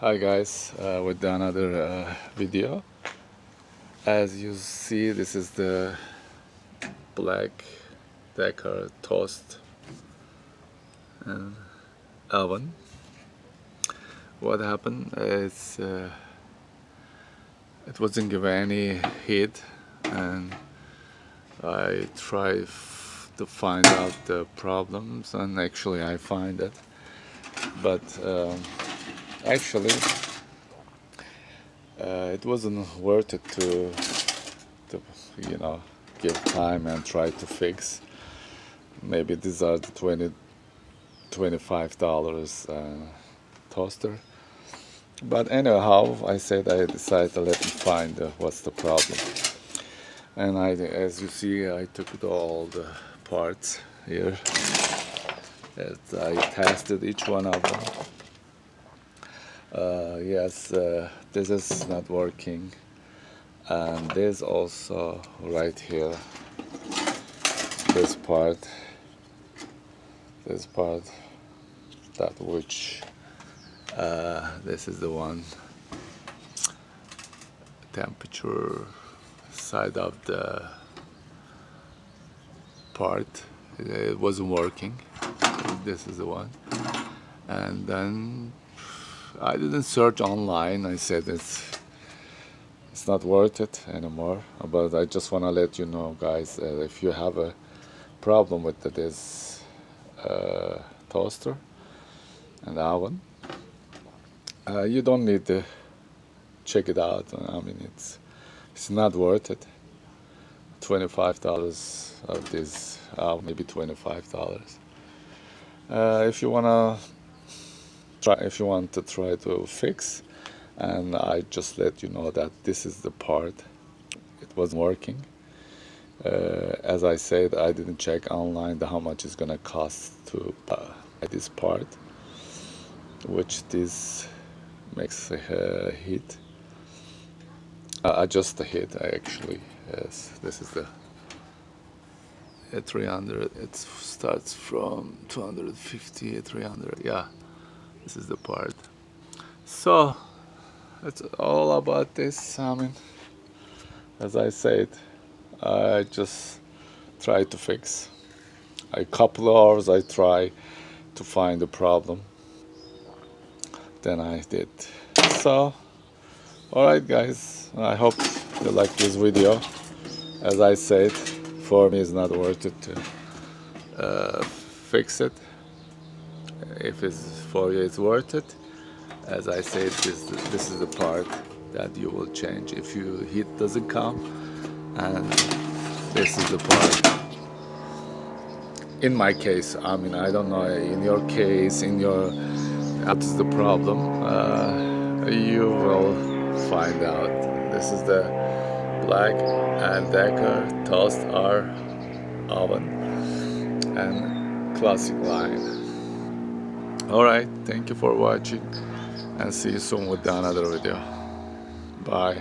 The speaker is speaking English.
Hi guys, with another video. As you see, this is the Black Decker toast and oven. What happened is it wasn't giving any heat, and I tried to find out the problems, and actually I find it. But actually, it wasn't worth it to give time and try to fix. Maybe these are the $25 toaster. But anyhow, I decided to let me find what's the problem. And as you see, I took all the parts here. I tested each one of them. Yes, this is not working, and this also right here, this part, that which this is the one temperature side of the part, it wasn't working. This is the one. And then I didn't search online. I said it's not worth it anymore. But I just want to let you know, guys, if you have a problem with this toaster and oven, you don't need to check it out. I mean, it's not worth it. $25 of this, maybe $25. If you want to try to fix, and I just let you know that this is the part, it wasn't working. As I said, I didn't check online how much it's gonna cost to buy this part, which this makes a heat, adjust the heat actually. Yes, this is the 300. It starts from 250, 300. Yeah, this is the part. So it's all about this. I mean, as I said, I just try to fix. A couple of hours I try to find the problem. Then I did. So, alright guys, I hope you like this video. As I said, for me it's not worth it to fix it. If it's for you, it's worth it. As I said, this is the part that you will change if your heat doesn't come, and this is the part. In my case, I mean, I don't know, in your case, that's the problem. You will find out. This is the Black & Decker Toast R oven and classic line. Alright, thank you for watching, and see you soon with another video. Bye.